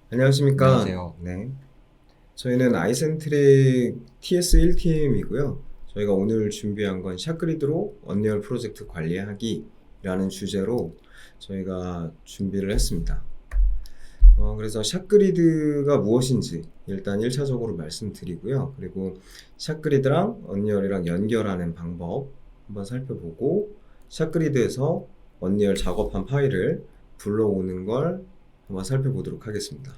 안녕하십니까. 안녕하세요. 네. 저희는 아이센트릭 TS1팀이고요. 저희가 오늘 준비한 건 샷그리드로 언리얼 프로젝트 관리하기라는 주제로 저희가 준비를 했습니다. 그래서 샷그리드가 무엇인지 일단 1차적으로 말씀드리고요. 그리고 샷그리드랑 언리얼이랑 연결하는 방법 한번 살펴보고 샷그리드에서 언리얼 작업한 파일을 불러오는 걸 한번 살펴보도록 하겠습니다.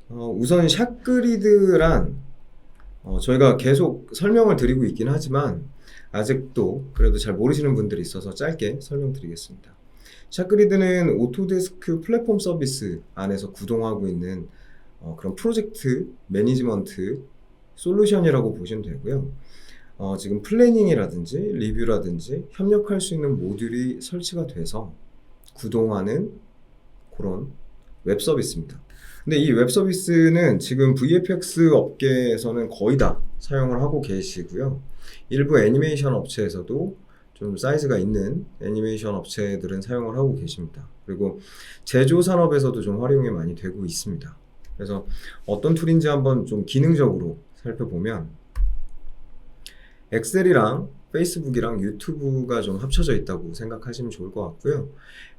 우선 샷그리드란 저희가 계속 설명을 드리고 있긴 하지만 아직도 그래도 잘 모르시는 분들이 있어서 짧게 설명드리겠습니다. 샷그리드는 오토데스크 플랫폼 서비스 안에서 구동하고 있는 그런 프로젝트 매니지먼트 솔루션이라고 보시면 되고요. 지금 플래닝이라든지 리뷰라든지 협력할 수 있는 모듈이 설치가 돼서 구동하는 그런 웹 서비스입니다. 근데 이 웹 서비스는 지금 VFX 업계에서는 거의 다 사용을 하고 계시고요. 일부 애니메이션 업체에서도 좀 사이즈가 있는 애니메이션 업체들은 사용을 하고 계십니다. 그리고 제조 산업에서도 좀 활용이 많이 되고 있습니다. 그래서 어떤 툴인지 한번 좀 기능적으로 살펴보면 엑셀이랑 페이스북이랑 유튜브가 좀 합쳐져 있다고 생각하시면 좋을 것 같고요.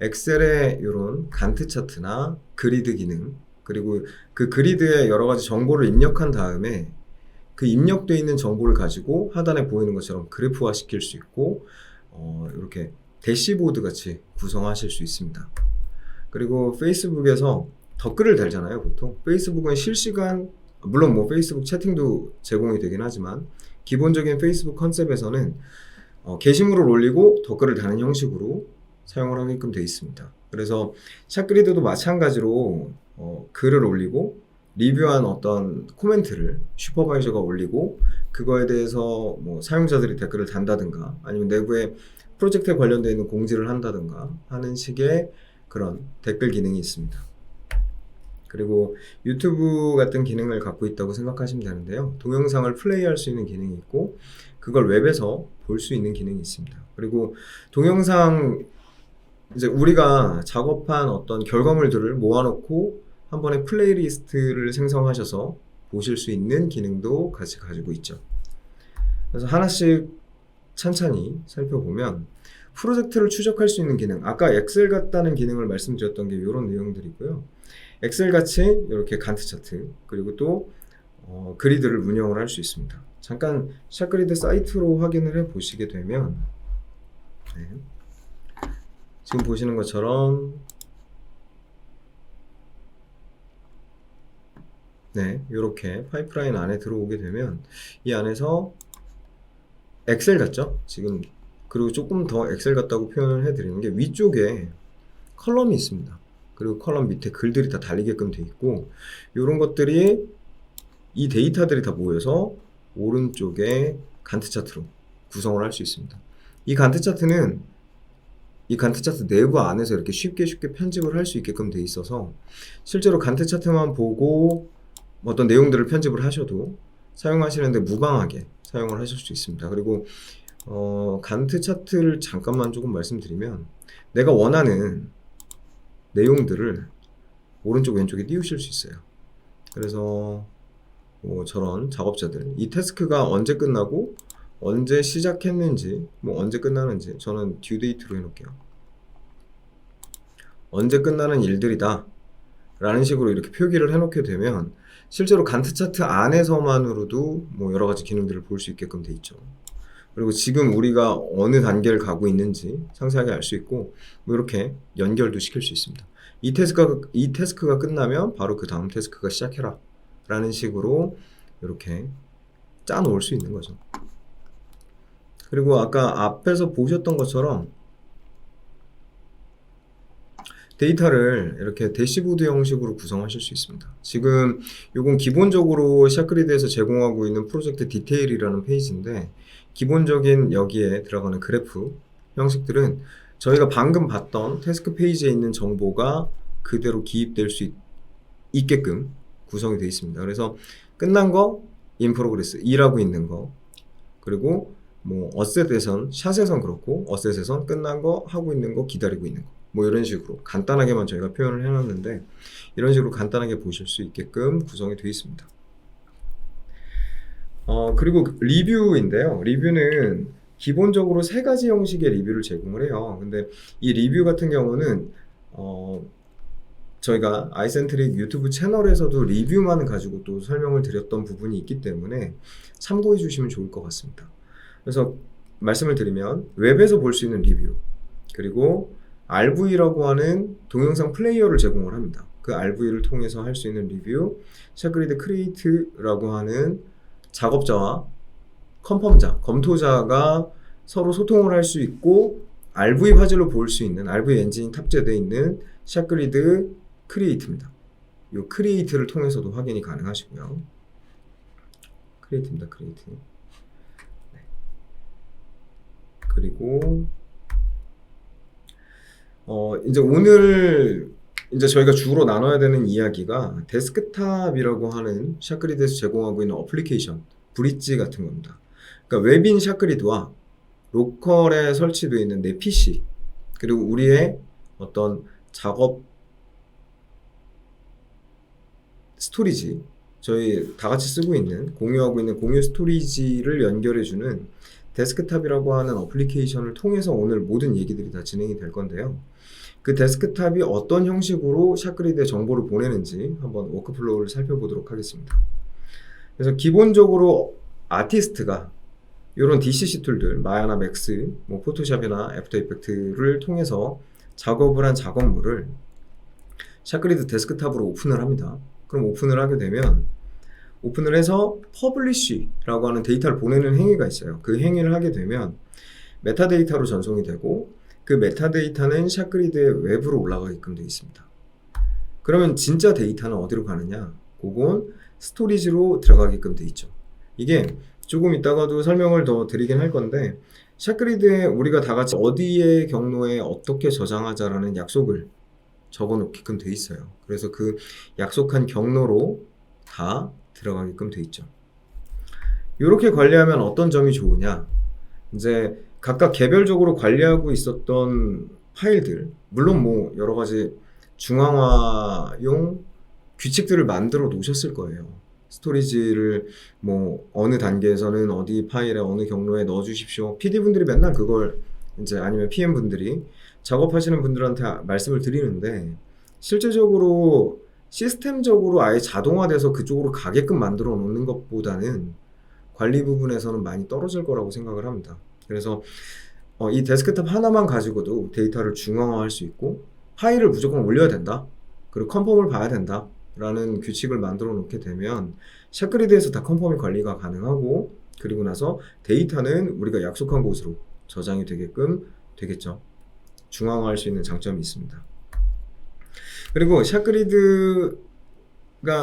엑셀에 이런 간트 차트나 그리드 기능, 그리고 그 그리드에 여러 가지 정보를 입력한 다음에 그 입력되어 있는 정보를 가지고 하단에 보이는 것처럼 그래프화 시킬 수 있고 이렇게 대시보드 같이 구성하실 수 있습니다. 그리고 페이스북에서 댓글을 달잖아요. 보통 페이스북은 실시간, 물론 뭐 페이스북 채팅도 제공이 되긴 하지만 기본적인 페이스북 컨셉에서는 게시물을 올리고 댓글을 다는 형식으로 사용을 하게끔 되어 있습니다. 그래서 샷그리드도 마찬가지로 글을 올리고 리뷰한 어떤 코멘트를 슈퍼바이저가 올리고 그거에 대해서 뭐 사용자들이 댓글을 단다든가 아니면 내부에 프로젝트에 관련되어 있는 공지를 한다든가 하는 식의 그런 댓글 기능이 있습니다. 그리고 유튜브 같은 기능을 갖고 있다고 생각하시면 되는데요. 동영상을 플레이할 수 있는 기능이 있고 그걸 웹에서 볼 수 있는 기능이 있습니다. 그리고 동영상 이제 우리가 작업한 어떤 결과물들을 모아놓고 한 번에 플레이리스트를 생성하셔서 보실 수 있는 기능도 같이 가지고 있죠. 그래서 하나씩 찬찬히 살펴보면 프로젝트를 추적할 수 있는 기능, 아까 엑셀 같다는 기능을 말씀드렸던 게 이런 내용들이고요. 엑셀 같이 이렇게 간트 차트 그리고 또 그리드를 운영을 할 수 있습니다. 잠깐 샷그리드 사이트로 확인을 해 보시게 되면 네. 지금 보시는 것처럼 네, 이렇게 파이프라인 안에 들어오게 되면 이 안에서 엑셀 같죠? 지금 그리고 조금 더 엑셀 같다고 표현을 해드리는 게 위쪽에 컬럼이 있습니다. 그리고 컬럼 밑에 글들이 다 달리게끔 돼 있고 이런 것들이 이 데이터들이 다 모여서 오른쪽에 간트 차트로 구성을 할 수 있습니다. 이 간트 차트는 이 간트 차트 내부 안에서 이렇게 쉽게 편집을 할 수 있게끔 돼 있어서 실제로 간트 차트만 보고 어떤 내용들을 편집을 하셔도 사용하시는데 무방하게 사용을 하실 수 있습니다. 그리고 간트 차트를 잠깐만 조금 말씀드리면 내가 원하는 내용들을 오른쪽 왼쪽에 띄우실 수 있어요. 그래서 뭐 저런 작업자들 이 태스크가 언제 끝나고 언제 시작했는지 뭐 언제 끝나는지 저는 듀데이트로 해놓을게요. 언제 끝나는 일들이다 라는 식으로 이렇게 표기를 해놓게 되면 실제로 간트 차트 안에서만으로도 뭐 여러 가지 기능들을 볼 수 있게끔 돼 있죠. 그리고 지금 우리가 어느 단계를 가고 있는지 상세하게 알 수 있고 뭐 이렇게 연결도 시킬 수 있습니다. 이 태스크가 끝나면 바로 그 다음 태스크가 시작해라 라는 식으로 이렇게 짜 놓을 수 있는 거죠. 그리고 아까 앞에서 보셨던 것처럼 데이터를 이렇게 대시보드 형식으로 구성하실 수 있습니다. 지금 이건 기본적으로 샷그리드에서 제공하고 있는 프로젝트 디테일이라는 페이지인데 기본적인 여기에 들어가는 그래프 형식들은 저희가 방금 봤던 태스크 페이지에 있는 정보가 그대로 기입될 수 있게끔 구성이 되어 있습니다. 그래서 끝난 거, in progress, 일하고 있는 거, 그리고 뭐 어셋에선 샷에선 그렇고 어셋에선 끝난 거 하고 있는 거 기다리고 있는 거 뭐 이런 식으로 간단하게만 저희가 표현을 해놨는데 이런 식으로 간단하게 보실 수 있게끔 구성이 되어 있습니다. 그리고 리뷰인데요. 리뷰는 기본적으로 세 가지 형식의 리뷰를 제공을 해요. 근데 이 리뷰 같은 경우는 저희가 아이센트릭 유튜브 채널에서도 리뷰만 가지고 또 설명을 드렸던 부분이 있기 때문에 참고해 주시면 좋을 것 같습니다. 그래서 말씀을 드리면 웹에서 볼 수 있는 리뷰, 그리고 RV라고 하는 동영상 플레이어를 제공을 합니다. 그 RV를 통해서 할 수 있는 리뷰, 샷그리드 크리에이트라고 하는 작업자와 컨펌자, 검토자가 서로 소통을 할 수 있고 RV 화질로 볼 수 있는 RV 엔진이 탑재되어 있는 샷그리드 크리에이트입니다. 이 크리에이트를 통해서도 확인이 가능하시고요. 크리에이트입니다. 크리에이트. 네. 그리고 이제 오늘 이제 저희가 주로 나눠야 되는 이야기가 데스크탑이라고 하는 샷그리드에서 제공하고 있는 어플리케이션, 브릿지 같은 겁니다. 그러니까 웹인 샷그리드와 로컬에 설치되어 있는 내 PC, 그리고 우리의 어떤 작업 스토리지, 저희 다 같이 쓰고 있는, 공유하고 있는 공유 스토리지를 연결해주는 데스크탑이라고 하는 어플리케이션을 통해서 오늘 모든 얘기들이 다 진행이 될 건데요. 그 데스크탑이 어떤 형식으로 샷그리드에 정보를 보내는지 한번 워크플로우를 살펴보도록 하겠습니다. 그래서 기본적으로 아티스트가 이런 DCC 툴들, 마야나 맥스, 뭐 포토샵이나 애프터 이펙트를 통해서 작업을 한 작업물을 샷그리드 데스크탑으로 오픈을 합니다. 그럼 오픈을 하게 되면 오픈을 해서 퍼블리쉬라고 하는 데이터를 보내는 행위가 있어요. 그 행위를 하게 되면 메타데이터로 전송이 되고 그 메타데이터는 샷그리드의 웹으로 올라가게끔 되어 있습니다. 그러면 진짜 데이터는 어디로 가느냐? 그건 스토리지로 들어가게끔 되어 있죠. 이게 조금 이따가도 설명을 더 드리긴 할 건데 샷그리드에 우리가 다 같이 어디의 경로에 어떻게 저장하자라는 약속을 적어 놓게끔 돼 있어요. 그래서 그 약속한 경로로 다 들어가게끔 돼 있죠. 이렇게 관리하면 어떤 점이 좋으냐? 이제 각각 개별적으로 관리하고 있었던 파일들, 물론 뭐 여러 가지 중앙화용 규칙들을 만들어 놓으셨을 거예요. 스토리지를 뭐 어느 단계에서는 어디 파일에 어느 경로에 넣어 주십시오. PD분들이 맨날 그걸 이제 아니면 PM분들이 작업하시는 분들한테 말씀을 드리는데 실제적으로 시스템적으로 아예 자동화돼서 그쪽으로 가게끔 만들어 놓는 것보다는 관리 부분에서는 많이 떨어질 거라고 생각을 합니다. 그래서 이 데스크탑 하나만 가지고도 데이터를 중앙화할 수 있고 파일을 무조건 올려야 된다. 그리고 컨펌을 봐야 된다. 라는 규칙을 만들어 놓게 되면 샷그리드에서 다 컨펌이 관리가 가능하고 그리고 나서 데이터는 우리가 약속한 곳으로 저장이 되게끔 되겠죠. 중앙화할 수 있는 장점이 있습니다. 그리고 샷그리드가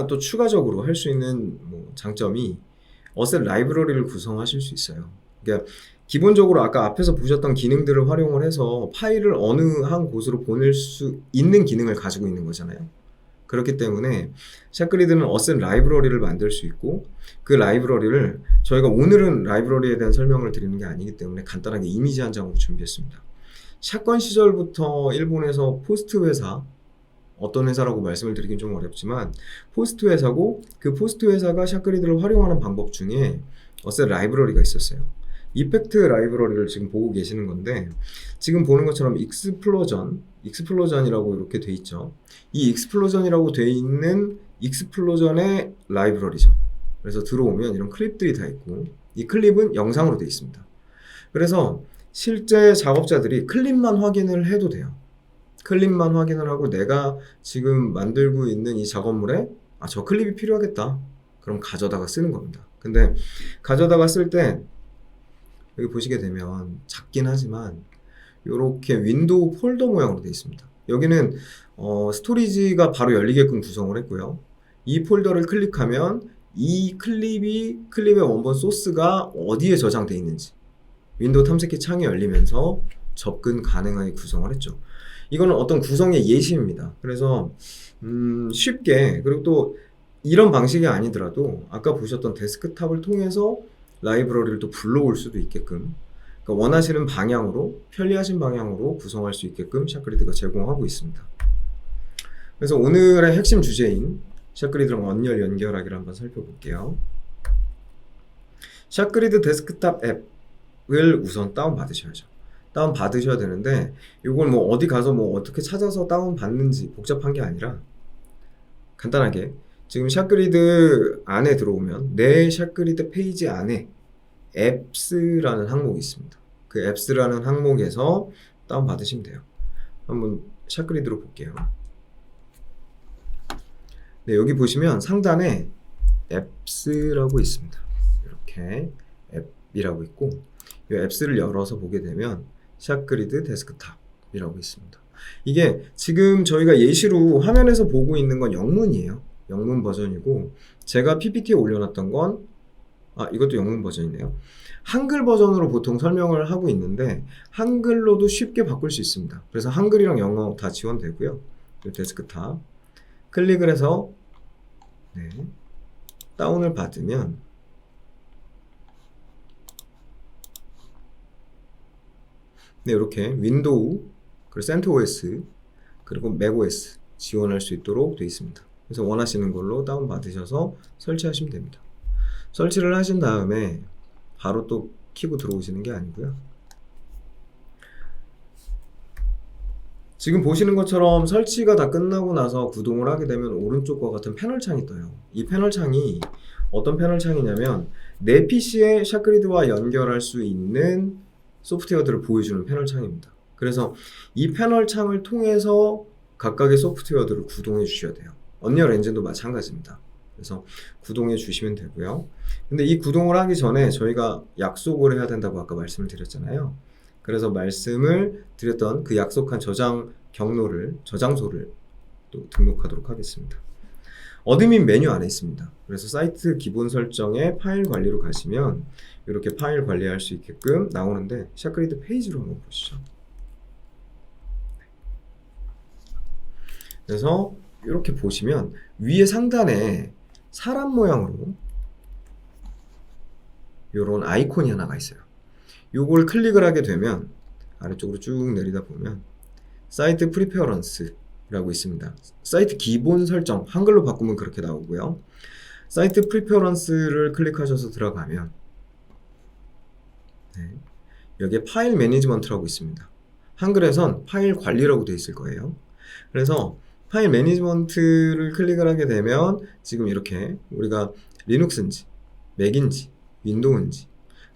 또 추가적으로 할 수 있는 뭐 장점이 어셋 라이브러리를 구성하실 수 있어요. 그러니까 기본적으로 아까 앞에서 보셨던 기능들을 활용을 해서 파일을 어느 한 곳으로 보낼 수 있는 기능을 가지고 있는 거잖아요. 그렇기 때문에 샷그리드는 어셋 라이브러리를 만들 수 있고 그 라이브러리를 저희가 오늘은 라이브러리에 대한 설명을 드리는 게 아니기 때문에 간단하게 이미지 한 장으로 준비했습니다. 샷건 시절부터 일본에서 포스트 회사, 어떤 회사라고 말씀을 드리긴 좀 어렵지만 포스트 회사고 그 포스트 회사가 샷그리드를 활용하는 방법 중에 어셋 라이브러리가 있었어요. 이펙트 라이브러리를 지금 보고 계시는 건데 지금 보는 것처럼 익스플로전이라고 이렇게 돼 있죠. 이 익스플로전이라고 돼 있는 익스플로전의 라이브러리죠. 그래서 들어오면 이런 클립들이 다 있고 이 클립은 영상으로 돼 있습니다. 그래서 실제 작업자들이 클립만 확인을 해도 돼요. 클립만 확인을 하고 내가 지금 만들고 있는 이 작업물에 저 클립이 필요하겠다. 그럼 가져다가 쓰는 겁니다. 근데 가져다가 쓸 때 여기 보시게 되면 작긴 하지만 이렇게 윈도우 폴더 모양으로 되어 있습니다. 여기는 스토리지가 바로 열리게끔 구성을 했고요. 이 폴더를 클릭하면 이 클립의 원본 소스가 어디에 저장되어 있는지 윈도우 탐색기 창이 열리면서 접근 가능하게 구성을 했죠. 이거는 어떤 구성의 예시입니다. 그래서 쉽게, 그리고 또 이런 방식이 아니더라도 아까 보셨던 데스크탑을 통해서 라이브러리를 또 불러올 수도 있게끔, 그러니까 원하시는 방향으로, 편리하신 방향으로 구성할 수 있게끔 샷그리드가 제공하고 있습니다. 그래서 오늘의 핵심 주제인 샷그리드랑 언리얼 연결하기를 한번 살펴볼게요. 샷그리드 데스크탑 앱을 우선 다운받으셔야죠. 다운받으셔야 되는데, 이걸 뭐 어디 가서 뭐 어떻게 찾아서 다운받는지 복잡한 게 아니라 간단하게 지금 샷그리드 안에 들어오면 내 샷그리드 페이지 안에 앱스라는 항목이 있습니다. 그 앱스라는 항목에서 다운받으시면 돼요. 한번 샷그리드로 볼게요. 네, 여기 보시면 상단에 앱스라고 있습니다. 이렇게 앱이라고 있고, 이 앱스를 열어서 보게 되면 샷그리드 데스크탑이라고 있습니다. 이게 지금 저희가 예시로 화면에서 보고 있는 건 영문이에요. 영문 버전이고, 제가 PPT에 올려놨던 건 이것도 영문 버전이네요. 한글 버전으로 보통 설명을 하고 있는데 한글로도 쉽게 바꿀 수 있습니다. 그래서 한글이랑 영어 다 지원되고요. 이 데스크탑 클릭을 해서 다운을 받으면 이렇게 윈도우, 그리고 CentOS, 그리고 macOS 지원할 수 있도록 되어 있습니다. 그래서 원하시는 걸로 다운받으셔서 설치하시면 됩니다. 설치를 하신 다음에 바로 또 키고 들어오시는 게 아니고요. 지금 보시는 것처럼 설치가 다 끝나고 나서 구동을 하게 되면 오른쪽과 같은 패널 창이 떠요. 이 패널 창이 어떤 패널 창이냐면 내 PC에 샷그리드와 연결할 수 있는 소프트웨어들을 보여주는 패널 창입니다. 그래서 이 패널 창을 통해서 각각의 소프트웨어들을 구동해 주셔야 돼요. 언리얼 엔진도 마찬가지입니다. 그래서 구동해 주시면 되고요. 근데 이 구동을 하기 전에 저희가 약속을 해야 된다고 아까 말씀을 드렸잖아요. 그래서 말씀을 드렸던 그 약속한 저장 경로를, 저장소를 또 등록하도록 하겠습니다. 어드민 메뉴 안에 있습니다. 그래서 사이트 기본 설정에 파일 관리로 가시면 이렇게 파일 관리할 수 있게끔 나오는데 샷그리드 페이지로 한번 보시죠. 그래서 이렇게 보시면 위에 상단에 사람 모양으로 이런 아이콘이 하나가 있어요. 요걸 클릭을 하게 되면 아래쪽으로 쭉 내리다 보면 사이트 프리페어런스라고 있습니다. 사이트 기본 설정, 한글로 바꾸면 그렇게 나오고요. 사이트 프리페어런스를 클릭하셔서 들어가면 여기에 파일 매니지먼트라고 있습니다. 한글에선 파일 관리라고 되어 있을 거예요. 그래서 파일 매니지먼트를 클릭을 하게 되면 지금 이렇게 우리가 리눅스인지 맥인지 윈도우인지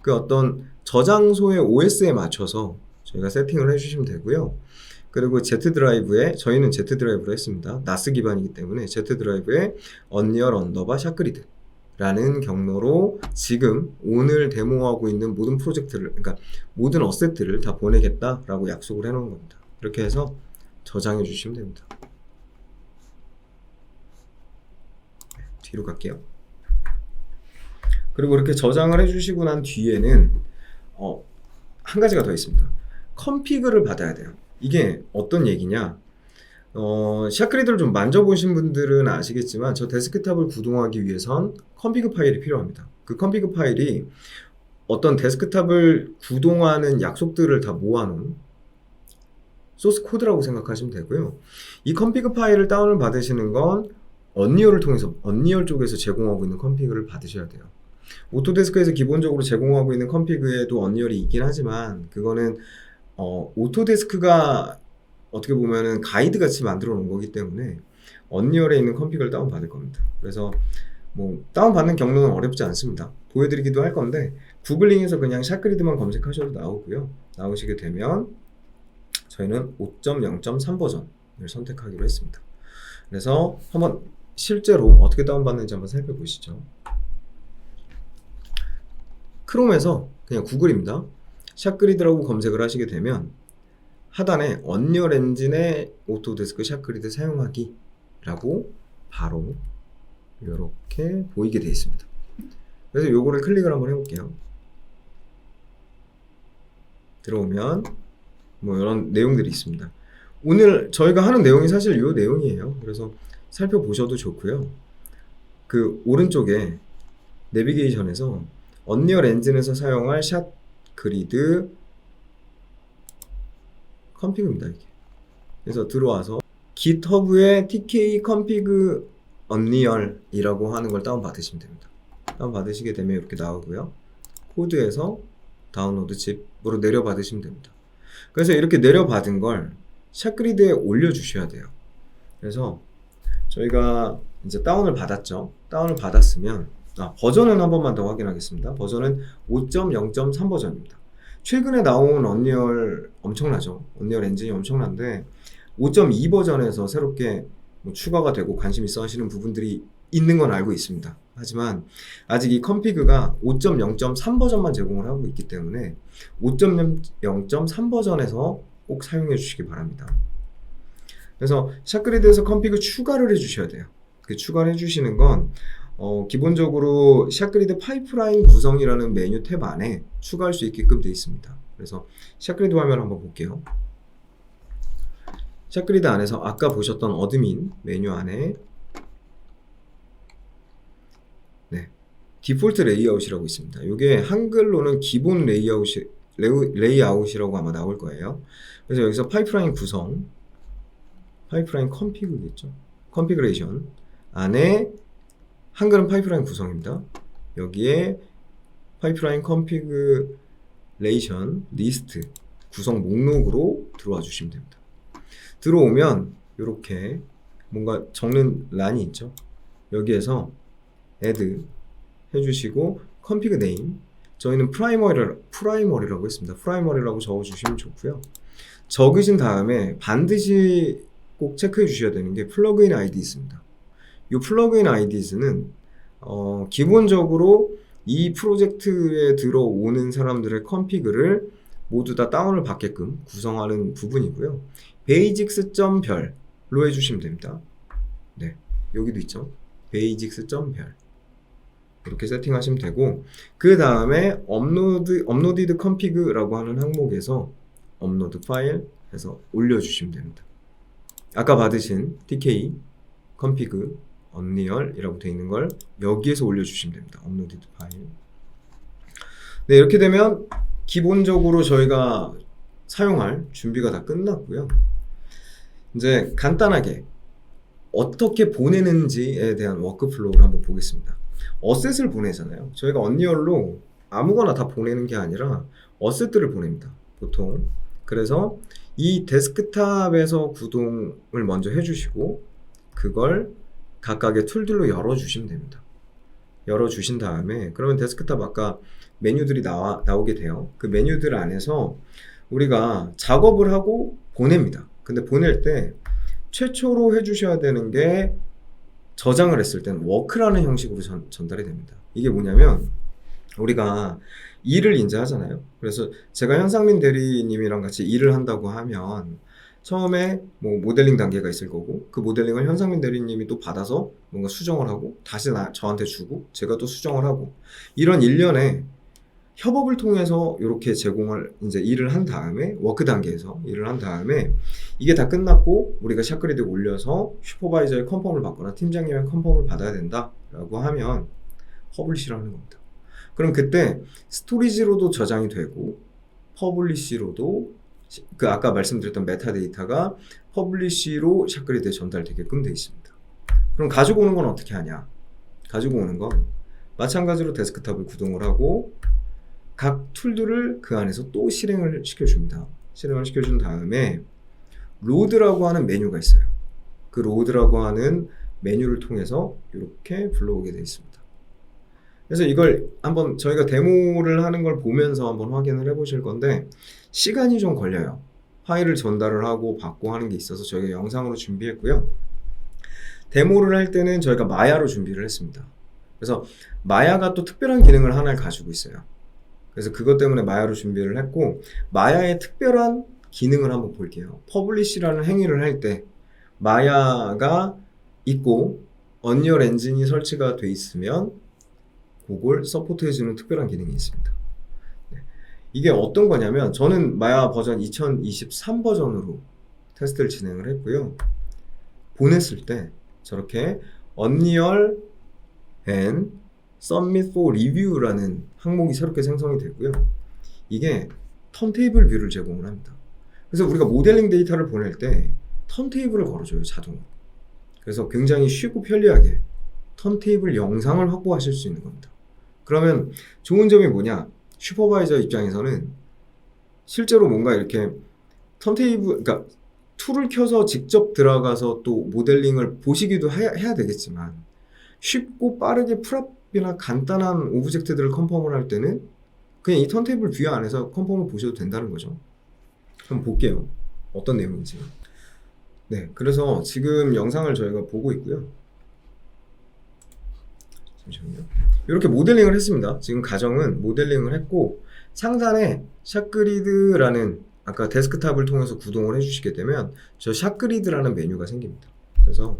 그 어떤 저장소의 OS에 맞춰서 저희가 세팅을 해주시면 되고요. 그리고 Z 드라이브에 저희는 Z 드라이브로 했습니다. 나스 기반이기 때문에 Z 드라이브에 언리얼 언더바 샷그리드 라는 경로로 지금 오늘 데모하고 있는 모든 프로젝트를, 그러니까 모든 어셋들을 다 보내겠다라고 약속을 해놓은 겁니다. 이렇게 해서 저장해 주시면 됩니다. 뒤로 갈게요. 그리고 이렇게 저장을 해주시고 난 뒤에는 한 가지가 더 있습니다. 컨피그를 받아야 돼요. 이게 어떤 얘기냐? 샷그리드를 좀 만져보신 분들은 아시겠지만 저 데스크탑을 구동하기 위해선 컨피그 파일이 필요합니다. 그 컨피그 파일이 어떤 데스크탑을 구동하는 약속들을 다 모아놓은 소스 코드라고 생각하시면 되고요. 이 컨피그 파일을 다운을 받으시는 건 언리얼을 통해서 언리얼 쪽에서 제공하고 있는 컨피그를 받으셔야 돼요. 오토데스크에서 기본적으로 제공하고 있는 컨피그에도 언리얼이 있긴 하지만 그거는 오토데스크가 어떻게 보면은 가이드 같이 만들어 놓은 거기 때문에 언리얼에 있는 컨피그를 다운 받을 겁니다. 그래서 뭐 다운 받는 경로는 어렵지 않습니다. 보여드리기도 할 건데 구글링에서 그냥 샷그리드만 검색하셔도 나오고요. 나오시게 되면 저희는 5.0.3 버전을 선택하기로 했습니다. 그래서 한번 실제로 어떻게 다운받는지 한번 살펴보시죠. 크롬에서 그냥 구글입니다. 샷그리드라고 검색을 하시게 되면 하단에 언리얼 엔진의 오토데스크 샷그리드 사용하기 라고 바로 이렇게 보이게 되어 있습니다. 그래서 요거를 클릭을 한번 해볼게요. 들어오면 뭐 이런 내용들이 있습니다. 오늘 저희가 하는 내용이 사실 요 내용이에요. 그래서 살펴보셔도 좋고요. 그 오른쪽에 내비게이션에서 언리얼 엔진에서 사용할 샷 그리드 컴피그입니다. 이게. 그래서 들어와서 GitHub에 tk config unreal이라고 하는 걸 다운받으시면 됩니다. 다운받으시게 되면 이렇게 나오고요. 코드에서 다운로드 칩으로 내려받으시면 됩니다. 그래서 이렇게 내려받은 걸 샷그리드에 올려주셔야 돼요. 그래서 저희가 이제 다운을 받았죠. 다운을 받았으면 버전은 한 번만 더 확인하겠습니다. 버전은 5.0.3 버전입니다. 최근에 나온 언리얼 엄청나죠. 언리얼 엔진이 엄청난데 5.2 버전에서 새롭게 뭐 추가가 되고 관심 있어 하시는 부분들이 있는 건 알고 있습니다. 하지만 아직 이 컴피그가 5.0.3 버전만 제공을 하고 있기 때문에 5.0.3 버전에서 꼭 사용해 주시기 바랍니다. 그래서 샷그리드에서 컴피그 추가를 해주셔야 돼요. 그 추가를 해주시는 건 기본적으로 샷그리드 파이프라인 구성이라는 메뉴 탭 안에 추가할 수 있게끔 되어 있습니다. 그래서 샷그리드 화면 한번 볼게요. 샷그리드 안에서 아까 보셨던 어드민 메뉴 안에 디폴트 레이아웃이라고 있습니다. 이게 한글로는 기본 레이아웃이라고 아마 나올 거예요. 그래서 여기서 파이프라인 구성, 파이프라인 컴피그겠죠. 컨피그레이션 안에 한글은 파이프라인 구성입니다. 여기에 파이프라인 컨피그레이션 리스트 구성 목록으로 들어와 주시면 됩니다. 들어오면 이렇게 뭔가 적는 란이 있죠. 여기에서 add 해주시고 config name 저희는 프라이머리라고 했습니다. 프라이머리라고 적어주시면 좋고요. 적으신 다음에 반드시 꼭 체크해 주셔야 되는 게 플러그인 아이디 있습니다. 이 플러그인 아이디는 기본적으로 이 프로젝트에 들어오는 사람들의 컴피그를 모두 다 다운을 받게끔 구성하는 부분이고요. basics.별로 해주시면 됩니다. 네, 여기도 있죠. basics.별 이렇게 세팅하시면 되고 그 다음에 업로디드 컴피그라고 하는 항목에서 업로드 파일 해서 올려주시면 됩니다. 아까 받으신 tk config unreal이라고 되어 있는 걸 여기에서 올려주시면 됩니다. 업로디드 파일. 네, 이렇게 되면 기본적으로 저희가 사용할 준비가 다 끝났고요. 이제 간단하게 어떻게 보내는지에 대한 워크플로우를 한번 보겠습니다. 어셋을 보내잖아요. 저희가 언리얼로 아무거나 다 보내는 게 아니라 어셋들을 보냅니다. 보통. 그래서 이 데스크탑에서 구동을 먼저 해주시고 그걸 각각의 툴들로 열어주시면 됩니다. 열어주신 다음에 그러면 데스크탑 아까 메뉴들이 나오게 돼요. 그 메뉴들 안에서 우리가 작업을 하고 보냅니다. 근데 보낼 때 최초로 해주셔야 되는 게 저장을 했을 때는 워크라는 형식으로 전달이 됩니다. 이게 뭐냐면 우리가 일을 이제 하잖아요. 그래서 제가 현상민 대리님이랑 같이 일을 한다고 하면 처음에 뭐 모델링 단계가 있을 거고 그 모델링을 현상민 대리님이 또 받아서 뭔가 수정을 하고 다시 저한테 주고 제가 또 수정을 하고 이런 일련의 협업을 통해서 이렇게 제공을 이제 일을 한 다음에 워크 단계에서 일을 한 다음에 이게 다 끝났고 우리가 샷그리드에 올려서 슈퍼바이저의 컨펌을 받거나 팀장님의 컨펌을 받아야 된다라고 하면 퍼블리시를 하는 겁니다. 그럼 그때 스토리지로도 저장이 되고 퍼블리시로도 그 아까 말씀드렸던 메타데이터가 퍼블리시로 샷그리드에 전달되게끔 되어 있습니다. 그럼 가지고 오는 건 어떻게 하냐? 가지고 오는 건 마찬가지로 데스크탑을 구동을 하고 각 툴들을 그 안에서 또 실행을 시켜줍니다. 실행을 시켜준 다음에 로드라고 하는 메뉴가 있어요. 그 로드라고 하는 메뉴를 통해서 이렇게 불러오게 되어 있습니다. 그래서 이걸 한번 저희가 데모를 하는 걸 보면서 한번 확인을 해 보실 건데 시간이 좀 걸려요. 파일을 전달을 하고 받고 하는 게 있어서 저희가 영상으로 준비했고요. 데모를 할 때는 저희가 마야로 준비를 했습니다. 그래서 마야가 또 특별한 기능을 하나를 가지고 있어요. 그래서 그것 때문에 마야로 준비를 했고 마야의 특별한 기능을 한번 볼게요. 퍼블리시라는 행위를 할 때 마야가 있고 언리얼 엔진이 설치가 돼 있으면 그걸 서포트해주는 특별한 기능이 있습니다. 네. 이게 어떤 거냐면 저는 마야 버전 2023 버전으로 테스트를 진행을 했고요. 보냈을 때 저렇게 언리얼 and Submit for Review라는 항목이 새롭게 생성이 되고요. 이게 턴테이블 뷰를 제공을 합니다. 그래서 우리가 모델링 데이터를 보낼 때 턴테이블을 걸어줘요, 자동으로. 그래서 굉장히 쉽고 편리하게 턴테이블 영상을 확보하실 수 있는 겁니다. 그러면 좋은 점이 뭐냐? 슈퍼바이저 입장에서는 실제로 뭔가 이렇게 턴테이블, 그러니까 툴을 켜서 직접 들어가서 또 모델링을 보시기도 해야 되겠지만 쉽고 빠르게 풀업이나 간단한 오브젝트들을 컨펌을 할 때는 그냥 이 턴테이블 뷰 안에서 컨펌을 보셔도 된다는 거죠. 한번 볼게요. 어떤 내용인지. 네, 그래서 지금 영상을 저희가 보고 있고요. 잠시만요. 이렇게 모델링을 했습니다. 지금 가정은 모델링을 했고 상단에 샷그리드라는 아까 데스크탑을 통해서 구동을 해주시게 되면 저 샷그리드라는 메뉴가 생깁니다. 그래서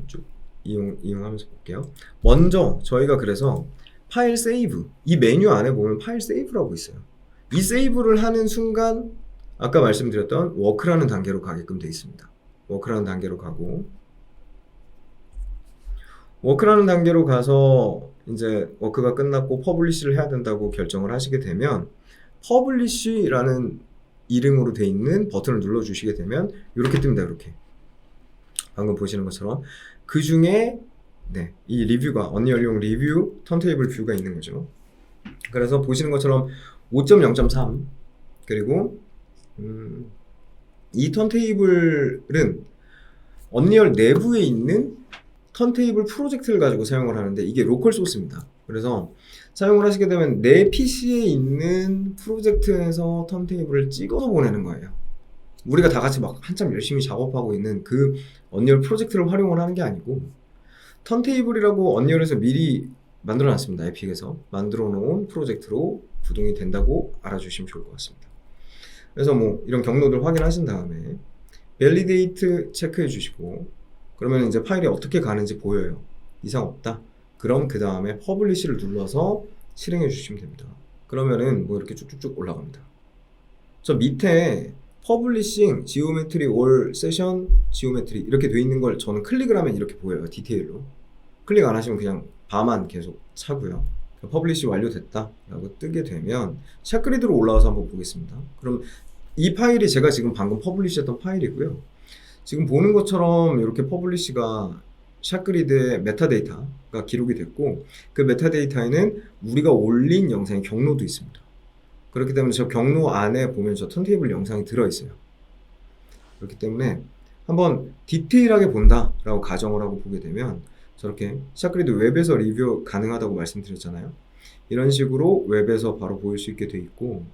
쭉 이용하면서 볼게요. 먼저 저희가 그래서 파일 세이브, 이 메뉴 안에 보면 파일 세이브라고 있어요. 이 세이브를 하는 순간 아까 말씀드렸던 워크라는 단계로 가게끔 되어 있습니다. 워크라는 단계로 가고 워크라는 단계로 가서 이제 워크가 끝났고 퍼블리시를 해야 된다고 결정을 하시게 되면 퍼블리시라는 이름으로 되어 있는 버튼을 눌러주시게 되면 이렇게 뜹니다. 이렇게 방금 보시는 것처럼 그 중에 네, 이 리뷰가 언리얼용 리뷰 턴테이블 뷰가 있는 거죠. 그래서 보시는 것처럼 5.0.3 그리고 이 턴테이블은 언리얼 내부에 있는 턴테이블 프로젝트를 가지고 사용을 하는데 이게 로컬 소스입니다. 그래서 사용을 하시게 되면 내 PC에 있는 프로젝트에서 턴테이블을 찍어서 보내는 거예요. 우리가 다 같이 막 한참 열심히 작업하고 있는 그 언리얼 프로젝트를 활용을 하는 게 아니고 턴테이블이라고 언리얼에서 미리 만들어 놨습니다. 에픽에서 만들어 놓은 프로젝트로 구동이 된다고 알아주시면 좋을 것 같습니다. 그래서 뭐 이런 경로들 확인하신 다음에 밸리데이트 체크해 주시고 그러면 이제 파일이 어떻게 가는지 보여요. 이상 없다. 그럼 그 다음에 퍼블리시를 눌러서 실행해 주시면 됩니다. 그러면은 뭐 이렇게 쭉쭉쭉 올라갑니다. 저 밑에 퍼블리싱, 지오메트리, 올, 세션, 지오메트리 이렇게 돼 있는 걸 저는 클릭을 하면 이렇게 보여요. 디테일로. 클릭 안 하시면 그냥 바만 계속 차고요. 퍼블리시 완료됐다 라고 뜨게 되면 샷그리드로 올라와서 한번 보겠습니다. 그럼 이 파일이 제가 지금 방금 퍼블리시 했던 파일이고요. 지금 보는 것처럼 이렇게 퍼블리시가 샷그리드의 메타데이터가 기록이 됐고 그 메타데이터에는 우리가 올린 영상의 경로도 있습니다. 그렇기 때문에 저 경로 안에 보면 저 턴테이블 영상이 들어있어요. 그렇기 때문에 한번 디테일하게 본다 라고 가정을 하고 보게 되면 저렇게 샷그리드 웹에서 리뷰 가능하다고 말씀드렸잖아요. 이런 식으로 웹에서 바로 보일 수 있게 돼 있고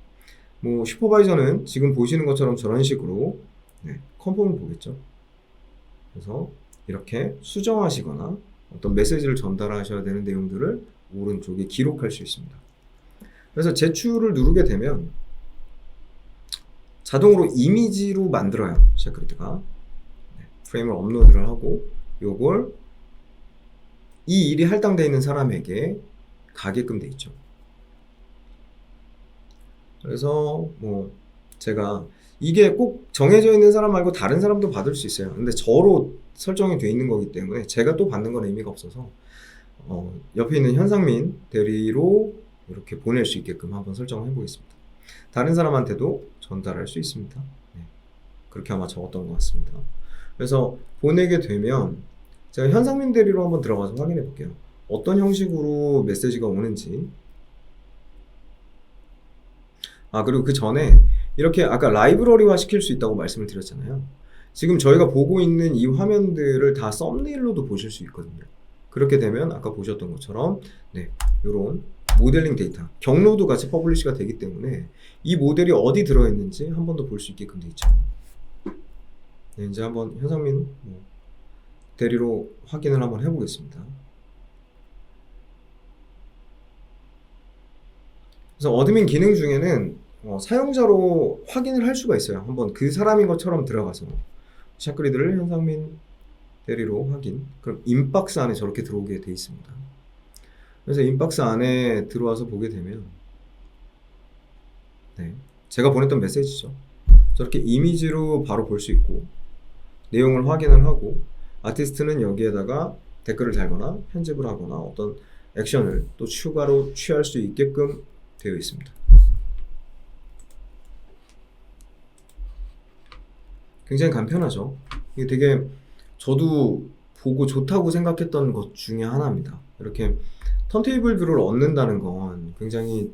뭐 슈퍼바이저는 지금 보시는 것처럼 저런 식으로 컨펌을 보겠죠. 그래서 이렇게 수정하시거나 어떤 메시지를 전달하셔야 되는 내용들을 오른쪽에 기록할 수 있습니다. 그래서 제출을 누르게 되면 자동으로 이미지로 만들어요. 샷그리드가 프레임을 업로드를 하고 요걸 이 일이 할당되어 있는 사람에게 가게끔 돼 있죠. 그래서 뭐 제가 이게 꼭 정해져 있는 사람 말고 다른 사람도 받을 수 있어요. 근데 저로 설정이 되어 있는 거기 때문에 제가 또 받는 건 의미가 없어서 옆에 있는 현상민 대리로 이렇게 보낼 수 있게끔 한번 설정을 해보겠습니다. 다른 사람한테도 전달할 수 있습니다. 네. 그렇게 아마 적었던 것 같습니다. 그래서 보내게 되면 제가 현상민 대리로 한번 들어가서 확인해 볼게요. 어떤 형식으로 메시지가 오는지. 그리고 그 전에 이렇게 아까 라이브러리화 시킬 수 있다고 말씀을 드렸잖아요. 지금 저희가 보고 있는 이 화면들을 다 썸네일로도 보실 수 있거든요. 그렇게 되면 아까 보셨던 것처럼 이런 모델링 데이터, 경로도 같이 퍼블리시가 되기 때문에 이 모델이 어디 들어있는지 한 번 더 볼 수 있게끔 돼 있죠. 네, 이제 한번 현상민 대리로 확인을 한번 해보겠습니다. 그래서 어드민 기능 중에는 사용자로 확인을 할 수가 있어요. 한번 그 사람인 것처럼 들어가서 샷그리드를 현상민 대리로 확인. 그럼 인박스 안에 저렇게 들어오게 돼 있습니다. 그래서 인박스 안에 들어와서 보게 되면 제가 보냈던 메시지죠. 저렇게 이미지로 바로 볼 수 있고 내용을 확인을 하고 아티스트는 여기에다가 댓글을 달거나 편집을 하거나 어떤 액션을 또 추가로 취할 수 있게끔 되어 있습니다. 굉장히 간편하죠. 이게 되게 저도 보고 좋다고 생각했던 것 중에 하나입니다. 이렇게 턴테이블 뷰를 얻는다는 건 굉장히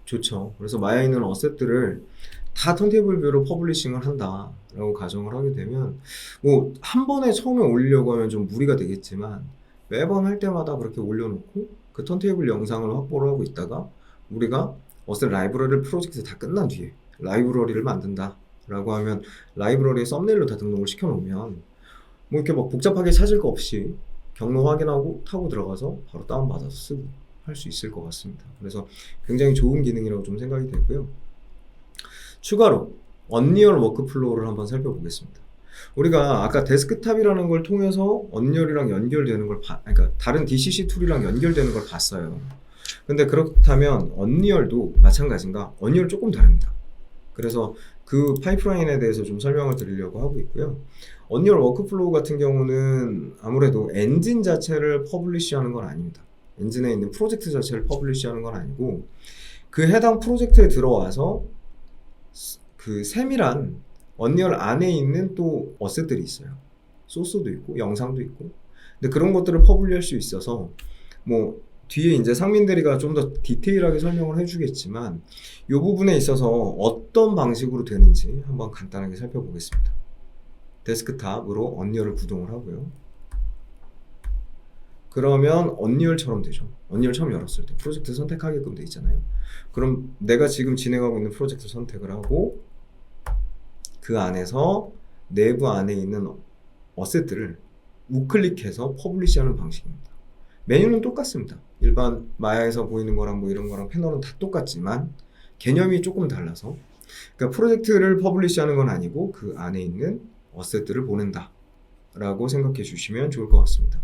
좋죠. 그래서 마야에 있는 어셋들을 다 턴테이블 뷰로 퍼블리싱을 한다라고 가정을 하게 되면 뭐 한 번에 처음에 올리려고 하면 좀 무리가 되겠지만 매번 할 때마다 그렇게 올려놓고 그 턴테이블 영상을 확보를 하고 있다가 우리가 어셋 라이브러리 프로젝트 다 끝난 뒤에 라이브러리를 만든다 라고 하면 라이브러리에 썸네일로 다 등록을 시켜놓으면 뭐 이렇게 막 복잡하게 찾을 거 없이 경로 확인하고 타고 들어가서 바로 다운받아서 쓰고 할 수 있을 것 같습니다. 그래서 굉장히 좋은 기능이라고 좀 생각이 되고요. 추가로 언리얼 워크플로우를 한번 살펴보겠습니다. 우리가 아까 데스크탑이라는 걸 통해서 언리얼이랑 연결되는 걸 그러니까 다른 DCC 툴이랑 연결되는 걸 봤어요. 근데 그렇다면 언리얼도 마찬가지인가? 언리얼 조금 다릅니다. 그래서 그 파이프라인에 대해서 좀 설명을 드리려고 하고 있고요. 언리얼 워크플로우 같은 경우는 아무래도 엔진 자체를 퍼블리시하는 건 아닙니다. 엔진에 있는 프로젝트 자체를 퍼블리시하는 건 아니고 그 해당 프로젝트에 들어와서 그 세밀한 언리얼 안에 있는 또 어셋들이 있어요. 소스도 있고 영상도 있고 근데 그런 것들을 퍼블리할 수 있어서 뭐 뒤에 이제 상민 대리가 좀 더 디테일하게 설명을 해주겠지만 이 부분에 있어서 어떤 방식으로 되는지 한번 간단하게 살펴보겠습니다. 데스크탑으로 언리얼을 구동을 하고요. 그러면 언리얼처럼 되죠. 언리얼 처음 열었을 때 프로젝트 선택하게끔 돼 있잖아요. 그럼 내가 지금 진행하고 있는 프로젝트 선택을 하고 그 안에서 내부 안에 있는 어셋들을 우클릭해서 퍼블리시하는 방식입니다. 메뉴는 똑같습니다. 일반 마야에서 보이는 거랑 뭐 이런 거랑 패널은 다 똑같지만 개념이 조금 달라서 그러니까 프로젝트를 퍼블리시하는 건 아니고 그 안에 있는 어셋들을 보낸다 라고 생각해 주시면 좋을 것 같습니다.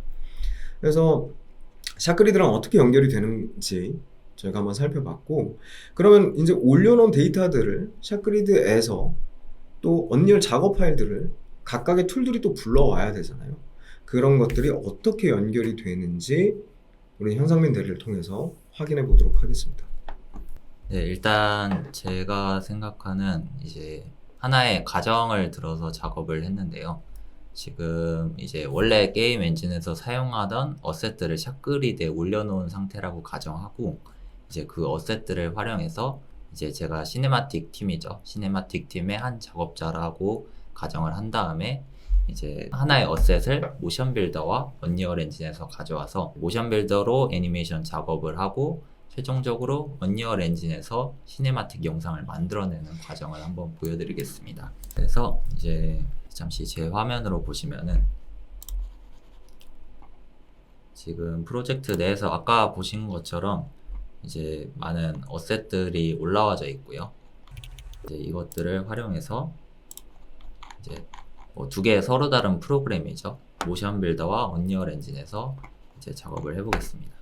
그래서 샤크리드랑 어떻게 연결이 되는지 저희가 한번 살펴봤고 그러면 이제 올려놓은 데이터들을 샤크리드에서 또 언리얼 작업 파일들을 각각의 툴들이 또 불러와야 되잖아요. 그런 것들이 어떻게 연결이 되는지 우리 현상민 대리를 통해서 확인해 보도록 하겠습니다. 네, 일단 제가 생각하는 이제 하나의 가정을 들어서 작업을 했는데요. 지금 이제 원래 게임 엔진에서 사용하던 어셋들을 샷그리드에 올려놓은 상태라고 가정하고 이제 그 어셋들을 활용해서 이제 제가 시네마틱 팀이죠. 시네마틱 팀의 한 작업자라고 가정을 한 다음에 이제 하나의 어셋을 모션 빌더와 언리얼 엔진에서 가져와서 모션 빌더로 애니메이션 작업을 하고 최종적으로 언리얼 엔진에서 시네마틱 영상을 만들어내는 과정을 한번 보여드리겠습니다. 그래서 이제 잠시 제 화면으로 보시면은 지금 프로젝트 내에서 아까 보신 것처럼 이제 많은 어셋들이 올라와져 있고요. 이제 이것들을 활용해서 이제 두 개의 서로 다른 프로그램이죠. 모션 빌더와 언리얼 엔진에서 이제 작업을 해보겠습니다.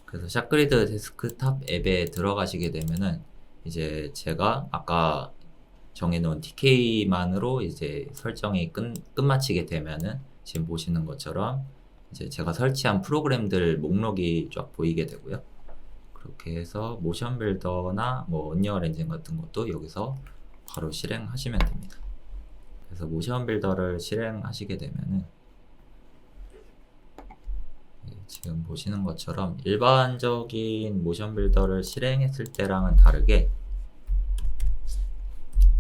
그래서 샷그리드 데스크탑 앱에 들어가시게 되면은 이제 제가 아까 정해놓은 TK만으로 이제 설정이 끝마치게 되면은 지금 보시는 것처럼 이제 제가 설치한 프로그램들 목록이 쫙 보이게 되고요. 그렇게 해서 모션 빌더나 뭐 언리얼 엔진 같은 것도 여기서 바로 실행하시면 됩니다. 그래서 모션 빌더를 실행하시게 되면은 지금 보시는 것처럼 일반적인 모션 빌더를 실행했을 때랑은 다르게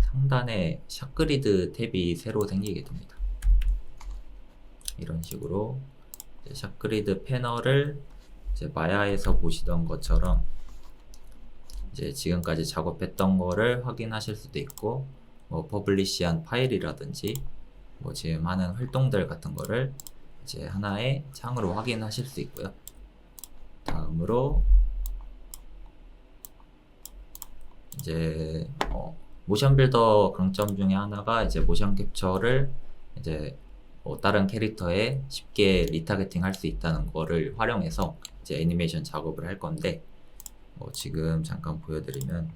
상단에 샷그리드 탭이 새로 생기게 됩니다. 이런 식으로 샷그리드 패널을 이제 마야에서 보시던 것처럼 이제 지금까지 작업했던 거를 확인하실 수도 있고 뭐 퍼블리시한 파일이라든지 뭐 지금 하는 활동들 같은 거를 이제 하나의 창으로 확인하실 수 있고요. 다음으로 이제 모션 빌더 강점 중에 하나가 이제 모션 캡처를 이제 다른 캐릭터에 쉽게 리타겟팅 할 수 있다는 거를 활용해서 이제 애니메이션 작업을 할 건데 지금 잠깐 보여드리면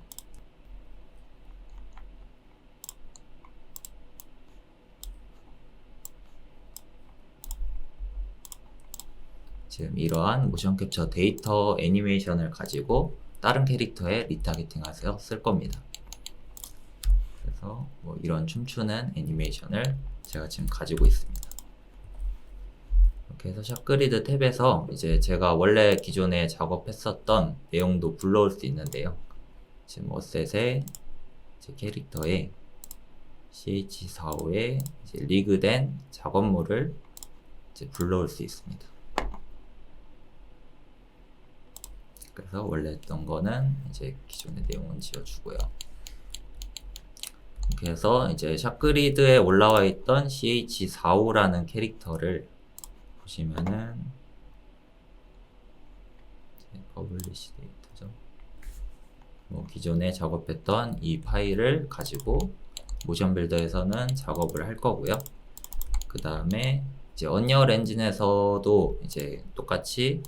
지금 이러한 모션 캡처 데이터 애니메이션을 가지고 다른 캐릭터에 리타겟팅해서 쓸 겁니다. 그래서 뭐 이런 춤추는 애니메이션을 제가 지금 가지고 있습니다. 이렇게 해서 샷그리드 탭에서 이제 제가 원래 기존에 작업했었던 내용도 불러올 수 있는데요. 지금 어셋에 제 캐릭터에 ch45에 이제 리그된 작업물을 이제 불러올 수 있습니다. 그래서 원래 했던 거는 이제 기존의 내용은 지워주고요. 이렇게 해서 이제 샷그리드에 올라와 있던 ch45라는 캐릭터를 보시면은 퍼블리시 데이터죠. 뭐 기존에 작업했던 이 파일을 가지고 모션 빌더에서는 작업을 할 거고요. 그 다음에 이제 언리얼 엔진에서도 이제 똑같이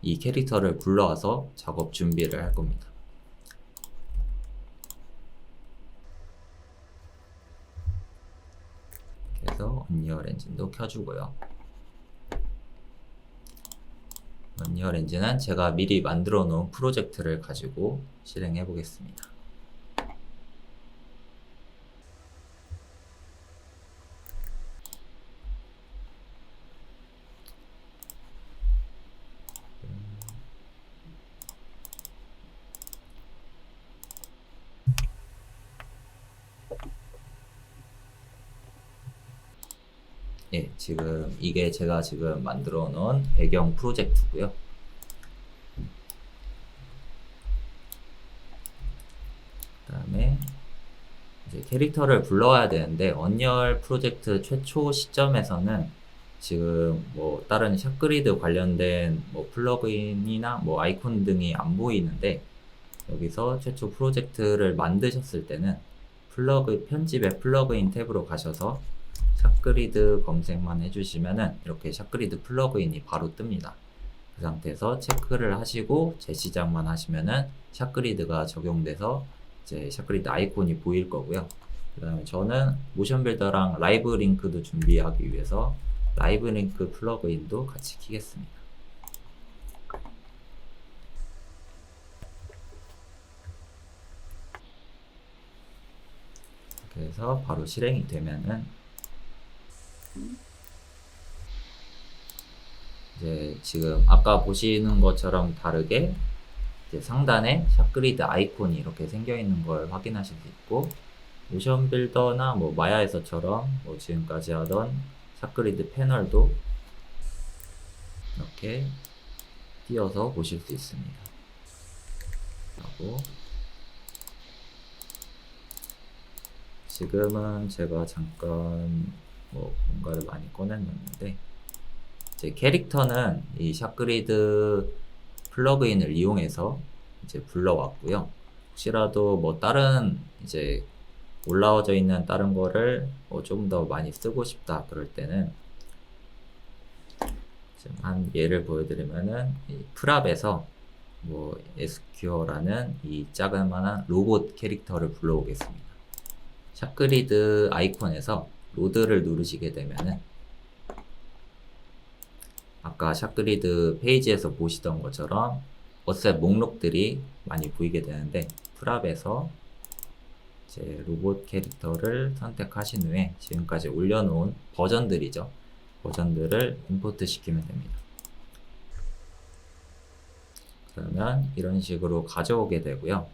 이 캐릭터를 불러와서 작업 준비를 할 겁니다. 그래서 언리얼 엔진도 켜주고요. 언리얼 엔진은 제가 미리 만들어 놓은 프로젝트를 가지고 실행해 보겠습니다. 예, 지금 이게 제가 지금 만들어 놓은 배경 프로젝트고요. 그 다음에 이제 캐릭터를 불러와야 되는데 언리얼 프로젝트 최초 시점에서는 지금 뭐 다른 샷그리드 관련된 뭐 플러그인이나 뭐 아이콘 등이 안 보이는데, 여기서 최초 프로젝트를 만드셨을 때는 편집의 플러그인 탭으로 가셔서 샷그리드 검색만 해주시면은 이렇게 샷그리드 플러그인이 바로 뜹니다. 그 상태에서 체크를 하시고 재시작만 하시면은 샷그리드가 적용돼서 이제 샷그리드 아이콘이 보일 거고요. 그 다음에 저는 모션 빌더랑 라이브 링크도 준비하기 위해서 라이브 링크 플러그인도 같이 키겠습니다. 그래서 바로 실행이 되면은 이제 지금 아까 보시는 것처럼 다르게 이제 상단에 샷그리드 아이콘이 이렇게 생겨 있는 걸 확인하실 수 있고, 모션 빌더나 뭐 마야에서처럼 뭐 지금까지 하던 샷그리드 패널도 이렇게 띄어서 보실 수 있습니다. 하고 지금은 제가 잠깐 뭐 뭔가를 많이 꺼내놨는데, 이제 캐릭터는 이 샷그리드 플러그인을 이용해서 이제 불러왔고요. 혹시라도 뭐 다른 이제 올라와져 있는 다른 거를 뭐 좀 더 많이 쓰고 싶다 그럴 때는 지금 한 예를 보여드리면은 이 프랍에서 뭐 SQ라는 이 자그마한 로봇 캐릭터를 불러오겠습니다. 샷그리드 아이콘에서 로드를 누르시게 되면은 아까 샷그리드 페이지에서 보시던 것처럼 어셋 목록들이 많이 보이게 되는데, 프랍에서 이제 로봇 캐릭터를 선택하신 후에 지금까지 올려놓은 버전들이죠. 버전들을 임포트 시키면 됩니다. 그러면 이런 식으로 가져오게 되고요.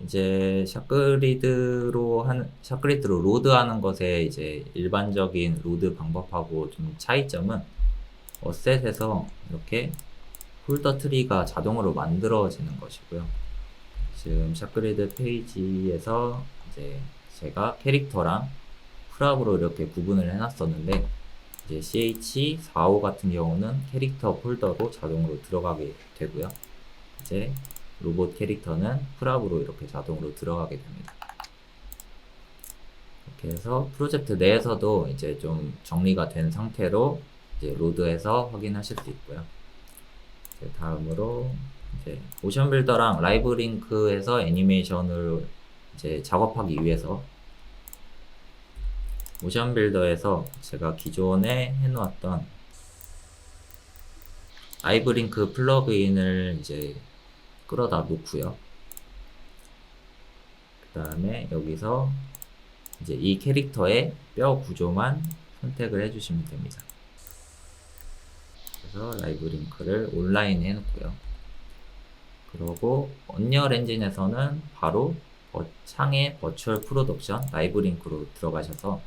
이제 샷그리드로 로드하는 것에 이제 일반적인 로드 방법하고 좀 차이점은 어셋에서 이렇게 폴더 트리가 자동으로 만들어지는 것이고요. 지금 샷그리드 페이지에서 이제 제가 캐릭터랑 프랍으로 이렇게 구분을 해놨었는데, 이제 ch45 같은 경우는 캐릭터 폴더로 자동으로 들어가게 되고요. 이제 로봇 캐릭터는 프랍으로 이렇게 자동으로 들어가게 됩니다. 이렇게 해서 프로젝트 내에서도 이제 좀 정리가 된 상태로 이제 로드해서 확인하실 수 있고요. 이제 다음으로 이제 모션 빌더랑 라이브 링크에서 애니메이션을 이제 작업하기 위해서 모션 빌더에서 제가 기존에 해놓았던 라이브링크 플러그인을 이제 끌어다 놓고요. 그 다음에 여기서 이제 이 캐릭터의 뼈 구조만 선택을 해주시면 됩니다. 그래서 라이브링크를 온라인 해놓고요. 그리고 언리얼 엔진에서는 바로 창에 버추얼 프로덕션 라이브링크로 들어가셔서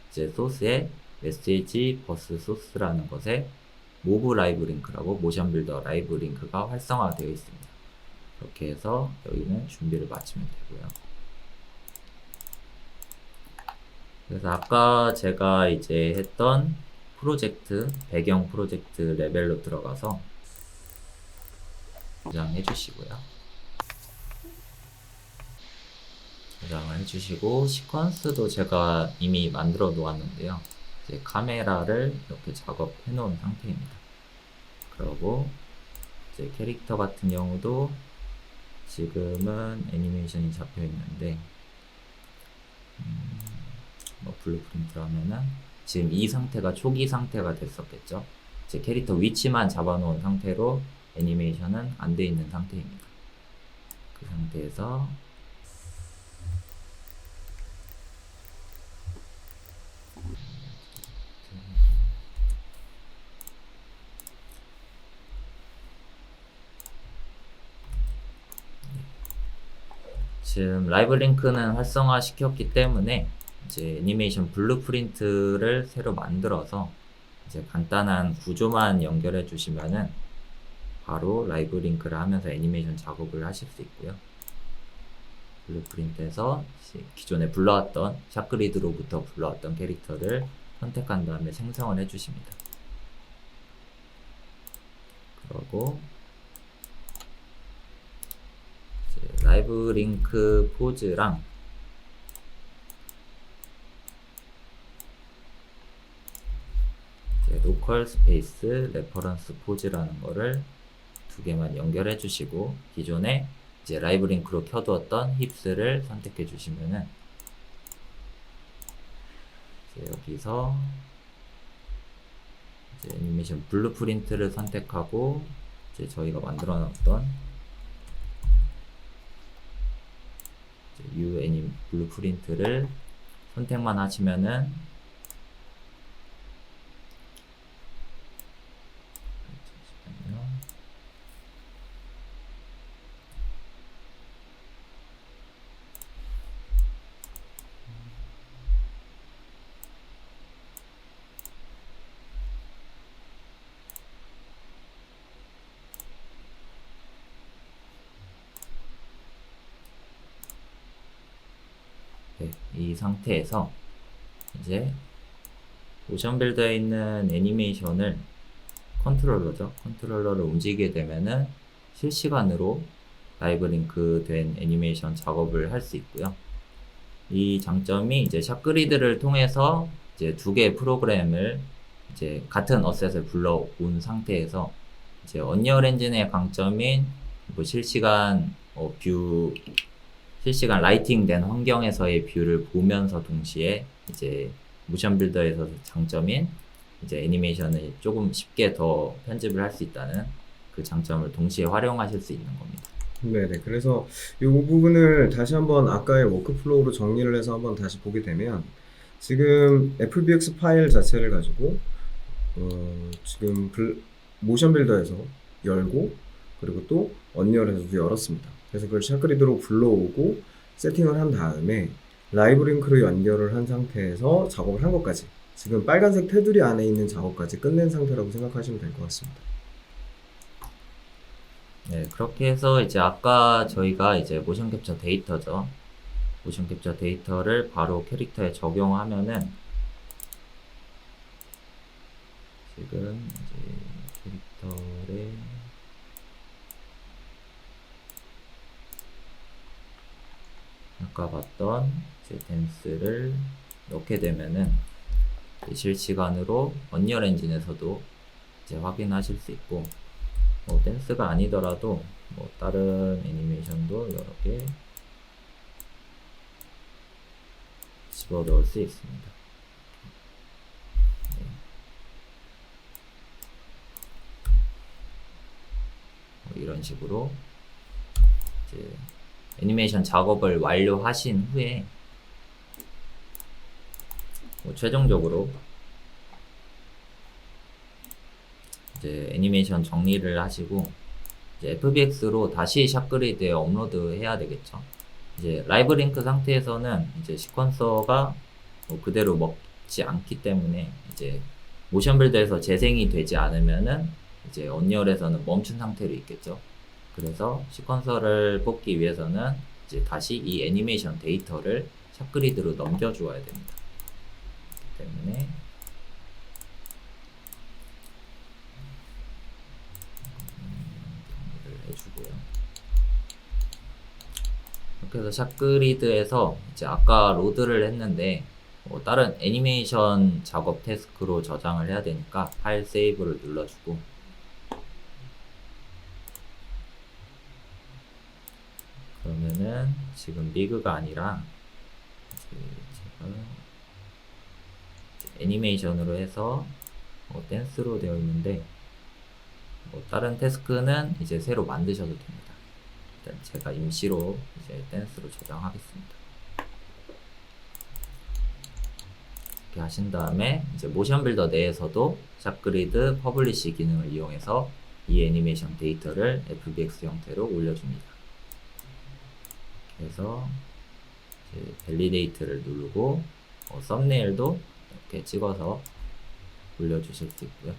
이제 소스에 메시지 버스 소스라는 것에 모브 라이브링크라고 모션 빌더 라이브링크가 활성화되어 있습니다. 그렇게 해서 여기는 준비를 마치면 되고요. 그래서 아까 제가 이제 했던 프로젝트, 배경 프로젝트 레벨로 들어가서 저장해 주시고요. 저장을 해주시고 시퀀스도 제가 이미 만들어 놓았는데요. 이제 카메라를 이렇게 작업해 놓은 상태입니다. 그리고 이제 캐릭터 같은 경우도 지금은 애니메이션이 잡혀 있는데 뭐 블루프린트로 하면은 지금 이 상태가 초기 상태가 됐었겠죠. 제 캐릭터 위치만 잡아 놓은 상태로 애니메이션은 안 돼 있는 상태입니다. 그 상태에서 지금 라이브 링크는 활성화 시켰기 때문에 이제 애니메이션 블루프린트를 새로 만들어서 이제 간단한 구조만 연결해 주시면은 바로 라이브 링크를 하면서 애니메이션 작업을 하실 수 있고요. 블루프린트에서 기존에 불러왔던 샷그리드로부터 불러왔던 캐릭터를 선택한 다음에 생성을 해 주십니다. 그리고 라이브 링크 포즈랑 로컬 스페이스 레퍼런스 포즈라는 거를 두 개만 연결해 주시고 기존에 이제 라이브 링크로 켜두었던 힙스를 선택해 주시면은 이제 여기서 이제 애니메이션 블루프린트를 선택하고 이제 저희가 만들어 놨던 U 애니 블루프린트를 선택만 하시면은 네, 이 상태에서 이제 모션 빌더에 있는 애니메이션을 컨트롤러를 움직이게 되면은 실시간으로 라이브 링크 된 애니메이션 작업을 할 수 있고요. 이 장점이 이제 샷그리드를 통해서 이제 두 개의 프로그램을 이제 같은 어셋을 불러온 상태에서 이제 언리얼 엔진의 강점인 뭐 실시간 실시간 라이팅 된 환경에서의 뷰를 보면서 동시에 이제 모션 빌더에서 장점인 이제 애니메이션을 조금 쉽게 더 편집을 할 수 있다는 그 장점을 동시에 활용하실 수 있는 겁니다. 네네. 그래서 이 부분을 다시 한번 아까의 워크플로우로 정리를 해서 한번 다시 보게 되면 지금 FBX 파일 자체를 가지고 지금 모션 빌더에서 열고 그리고 또 언리얼에서도 열었습니다. 그래서 그걸 샷그리드로 불러오고 세팅을 한 다음에 라이브 링크로 연결을 한 상태에서 작업을 한 것까지 지금 빨간색 테두리 안에 있는 작업까지 끝낸 상태라고 생각하시면 될 것 같습니다. 네, 그렇게 해서 이제 아까 저희가 이제 모션 캡처 데이터죠. 모션 캡처 데이터를 바로 캐릭터에 적용하면은 지금 이제 캐릭터에 아까 봤던 이제 댄스를 넣게 되면은 실시간으로 언리얼 엔진에서도 이제 확인하실 수 있고 뭐 댄스가 아니더라도 뭐 다른 애니메이션도 여러 개 집어넣을 수 있습니다. 네. 이런 식으로 이제 애니메이션 작업을 완료하신 후에 뭐 최종적으로 이제 애니메이션 정리를 하시고 이제 FBX로 다시 샷그리드에 업로드 해야 되겠죠. 이제 라이브 링크 상태에서는 이제 시퀀서가 뭐 그대로 먹지 않기 때문에 이제 모션 빌더에서 재생이 되지 않으면은 이제 언리얼에서는 멈춘 상태로 있겠죠. 그래서 시퀀서를 뽑기 위해서는 이제 다시 이 애니메이션 데이터를 샷그리드로 넘겨주어야 됩니다. 그렇기 때문에 정리를 해주고요. 이렇게 해서 샷그리드에서 이제 아까 로드를 했는데 다른 애니메이션 작업 태스크로 저장을 해야 되니까 파일 세이브를 눌러주고 그러면은 지금 리그가 아니라 제가 애니메이션으로 해서 댄스로 되어 있는데 다른 태스크는 이제 새로 만드셔도 됩니다. 일단 제가 임시로 이제 댄스로 저장하겠습니다. 이렇게 하신 다음에 이제 모션 빌더 내에서도 샷그리드 퍼블리시 기능을 이용해서 이 애니메이션 데이터를 FBX 형태로 올려줍니다. 그래서 이제 밸리데이트를 누르고 썸네일도 이렇게 찍어서 올려주실 수 있고요.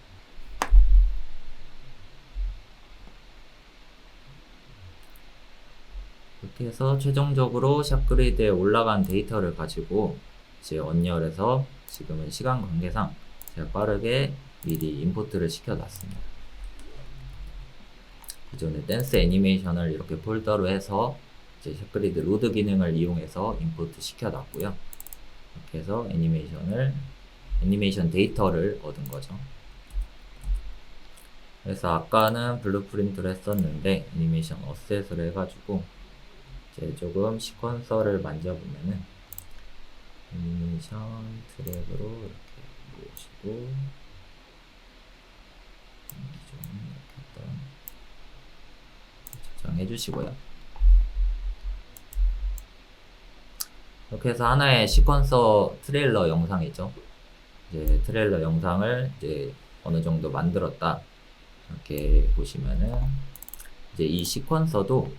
이렇게 해서 최종적으로 샷그리드에 올라간 데이터를 가지고 이제 언리얼에서 지금은 시간 관계상 제가 빠르게 미리 임포트를 시켜놨습니다. 기존에 댄스 애니메이션을 이렇게 폴더로 해서 이제 샷그리드 로드 기능을 이용해서 임포트 시켜놨고요. 이렇게 해서 애니메이션 데이터를 얻은 거죠. 그래서 아까는 블루프린트를 했었는데 애니메이션 어셋을 해가지고 이제 조금 시퀀서를 만져보면은 애니메이션 트랙으로 이렇게 모으시고 기존에 이렇게 했던 저장해 주시고요. 이렇게 해서 하나의 시퀀서 트레일러 영상이죠. 이제 트레일러 영상을 이제 어느 정도 만들었다. 이렇게 보시면은 이제 이 시퀀서도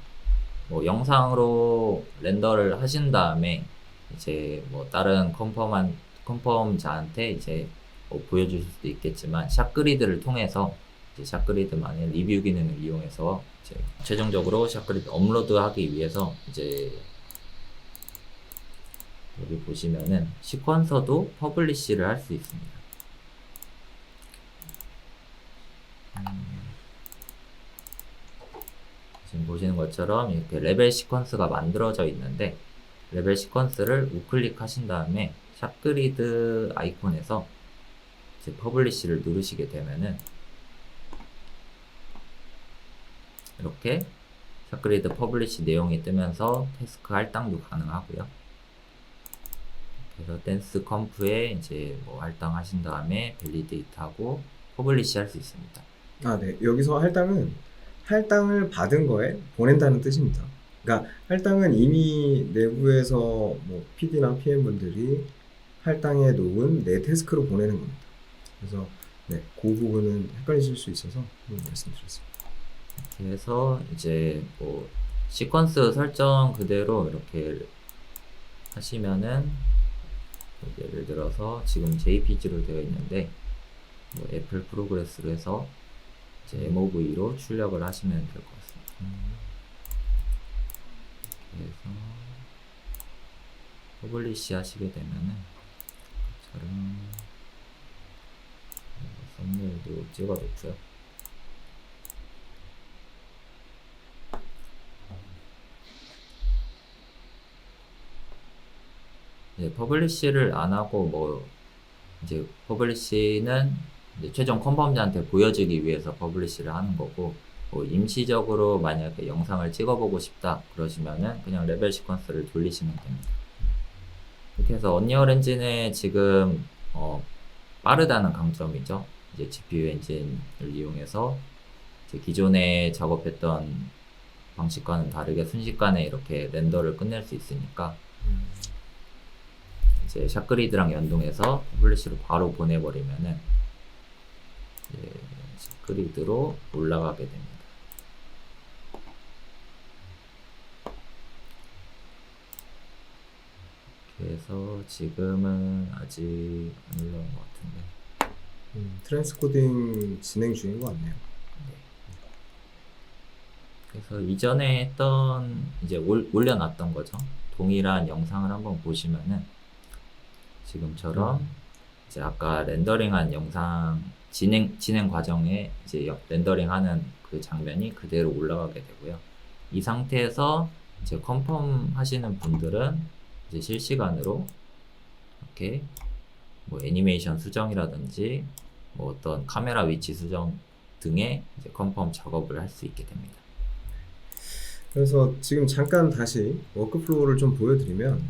뭐 영상으로 렌더를 하신 다음에 이제 뭐 다른 컨펌자한테 이제 뭐 보여주실 수도 있겠지만 샷그리드를 통해서 이제 샷그리드만의 리뷰 기능을 이용해서 이제 최종적으로 샷그리드 업로드하기 위해서 이제 여기 보시면은 시퀀서도 퍼블리시를 할 수 있습니다. 지금 보시는 것처럼 이렇게 레벨 시퀀스가 만들어져 있는데 레벨 시퀀스를 우클릭 하신 다음에 샷그리드 아이콘에서 이제 퍼블리시를 누르시게 되면은 이렇게 샷그리드 퍼블리시 내용이 뜨면서 태스크 할당도 가능하고요. 그래서 댄스 컴프에 이제 뭐 할당하신 다음에 밸리데이트 하고 퍼블리시 할 수 있습니다. 아, 네. 여기서 할당을 받은 거에 보낸다는 뜻입니다. 그러니까 할당은 이미 내부에서 뭐 PD나 PM분들이 할당해 놓은 내 태스크로 보내는 겁니다. 그래서 네, 그 부분은 헷갈리실 수 있어서 말씀드렸습니다. 그래서 이제 뭐 시퀀스 설정 그대로 이렇게 하시면은 예를 들어서 지금 JPG로 되어 있는데 뭐 애플 프로그레스로 해서 이제 MOV로 출력을 하시면 될 것 같습니다. 그래서 퍼블리시 하시게 되면은 저런 썸네일도 찍어 놓고요. 이제 퍼블리시를 안 하고 뭐 이제 퍼블리시는 이제 최종 컨펌자한테 보여주기 위해서 퍼블리시를 하는 거고 뭐 임시적으로 만약에 영상을 찍어보고 싶다 그러시면은 그냥 레벨 시퀀스를 돌리시면 됩니다. 이렇게 해서 언리얼 엔진에 지금 빠르다는 강점이죠. 이제 GPU 엔진을 이용해서 이제 기존에 작업했던 방식과는 다르게 순식간에 이렇게 렌더를 끝낼 수 있으니까 이제 샷그리드랑 연동해서 퍼블리시로 바로 보내버리면은 이제 샷그리드로 올라가게 됩니다. 그래서 지금은 아직 안 올라온 것 같은데. 트랜스코딩 진행 중인 것 같네요. 그래서 이전에 했던 이제 올려놨던 거죠. 동일한 영상을 한번 보시면은 지금처럼 이제 아까 렌더링한 영상 진행 과정에 이제 렌더링하는 그 장면이 그대로 올라가게 되고요. 이 상태에서 이제 컨펌 하시는 분들은 이제 실시간으로 이렇게 뭐 애니메이션 수정이라든지 뭐 어떤 카메라 위치 수정 등의 이제 컨펌 작업을 할 수 있게 됩니다. 그래서 지금 잠깐 다시 워크플로우를 좀 보여드리면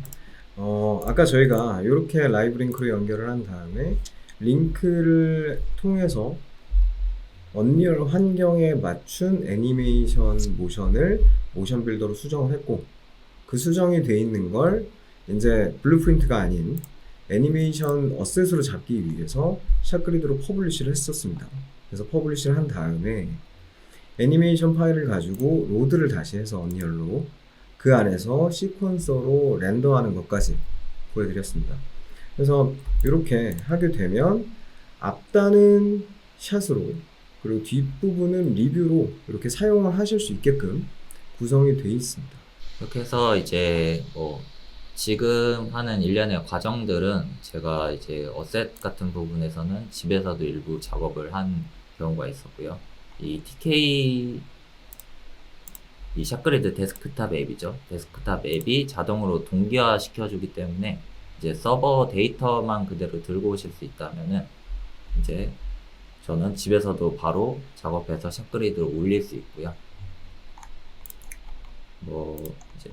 아까 저희가 이렇게 라이브 링크로 연결을 한 다음에 링크를 통해서 언리얼 환경에 맞춘 애니메이션 모션을 모션 빌더로 수정을 했고 그 수정이 돼 있는 걸 이제 블루프린트가 아닌 애니메이션 어셋으로 잡기 위해서 샷그리드로 퍼블리시를 했었습니다. 그래서 퍼블리시를 한 다음에 애니메이션 파일을 가지고 로드를 다시 해서 언리얼로 그 안에서 시퀀서로 렌더하는 것까지 보여드렸습니다. 그래서 이렇게 하게 되면 앞단은 샷으로 그리고 뒷부분은 리뷰로 이렇게 사용을 하실 수 있게끔 구성이 되어 있습니다. 이렇게 해서 이제 뭐 지금 하는 일련의 과정들은 제가 이제 어셋 같은 부분에서는 집에서도 일부 작업을 한 경우가 있었고요. 이 TK 이 샷그리드 데스크탑 앱이죠. 데스크탑 앱이 자동으로 동기화 시켜주기 때문에 이제 서버 데이터만 그대로 들고 오실 수 있다면은 이제 저는 집에서도 바로 작업해서 샷그리드로 올릴 수 있고요. 뭐 이제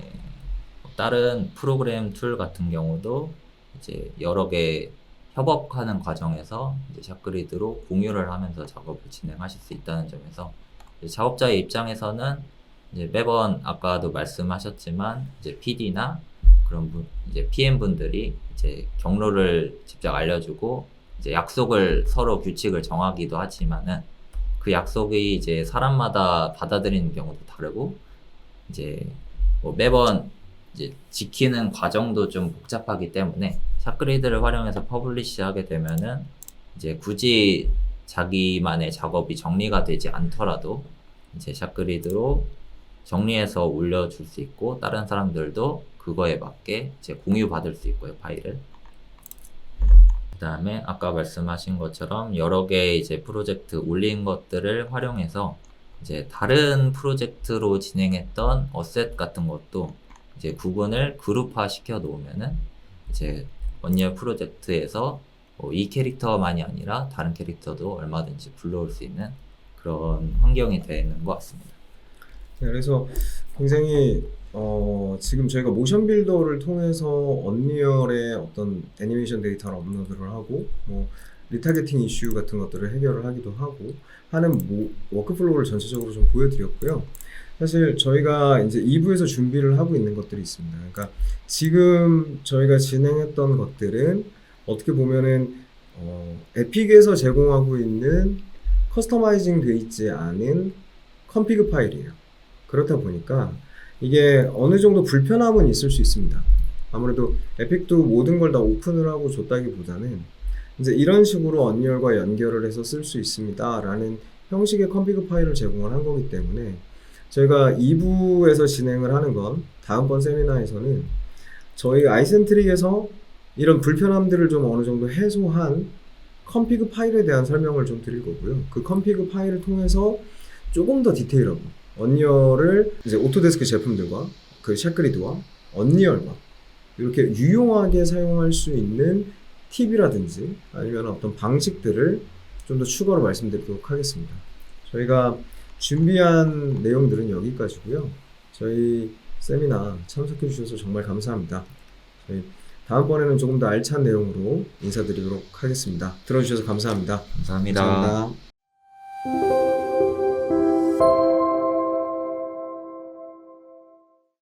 다른 프로그램 툴 같은 경우도 이제 여러 개 협업하는 과정에서 이제 샷그리드로 공유를 하면서 작업을 진행하실 수 있다는 점에서 작업자의 입장에서는 이제 매번 아까도 말씀하셨지만 이제 PD나 그런 분 이제 PM 분들이 이제 경로를 직접 알려주고 이제 약속을 서로 규칙을 정하기도 하지만은 그 약속이 이제 사람마다 받아들이는 경우도 다르고 이제 뭐 매번 이제 지키는 과정도 좀 복잡하기 때문에 샷그리드를 활용해서 퍼블리시 하게 되면은 이제 굳이 자기만의 작업이 정리가 되지 않더라도 이제 샷그리드로 정리해서 올려줄 수 있고 다른 사람들도 그거에 맞게 이제 공유받을 수 있고요, 파일을. 그 다음에 아까 말씀하신 것처럼 여러 개의 이제 프로젝트 올린 것들을 활용해서 이제 다른 프로젝트로 진행했던 어셋 같은 것도 이제 구분을 그룹화 시켜 놓으면은 이제 언리얼 프로젝트에서 이 캐릭터만이 아니라 다른 캐릭터도 얼마든지 불러올 수 있는 그런 환경이 되는 것 같습니다. 네, 그래서 굉장히 지금 저희가 모션 빌더를 통해서 언리얼의 어떤 애니메이션 데이터를 업로드를 하고 뭐 리타겟팅 이슈 같은 것들을 해결을 하기도 하고 하는 워크플로우를 전체적으로 좀 보여드렸고요. 사실 저희가 이제 2부에서 준비를 하고 있는 것들이 있습니다. 그러니까 지금 저희가 진행했던 것들은 어떻게 보면은 에픽에서 제공하고 있는 커스터마이징 되어 있지 않은 컴피그 파일이에요. 그렇다 보니까 이게 어느 정도 불편함은 있을 수 있습니다. 아무래도 에픽도 모든 걸 다 오픈을 하고 줬다기보다는 이제 이런 식으로 언리얼과 연결을 해서 쓸 수 있습니다 라는 형식의 컴피그 파일을 제공을 한 거기 때문에 저희가 2부에서 진행을 하는 건 다음번 세미나에서는 저희 아이센트릭에서 이런 불편함들을 좀 어느 정도 해소한 컴피그 파일에 대한 설명을 좀 드릴 거고요. 그 컴피그 파일을 통해서 조금 더 디테일하고 언리얼을 이제 오토데스크 제품들과 그 샷그리드와 언리얼과 이렇게 유용하게 사용할 수 있는 팁이라든지 아니면 어떤 방식들을 좀 더 추가로 말씀드리도록 하겠습니다. 저희가 준비한 내용들은 여기까지고요. 저희 세미나 참석해 주셔서 정말 감사합니다. 저희 다음번에는 조금 더 알찬 내용으로 인사드리도록 하겠습니다. 들어주셔서 감사합니다. 감사합니다. 감사합니다.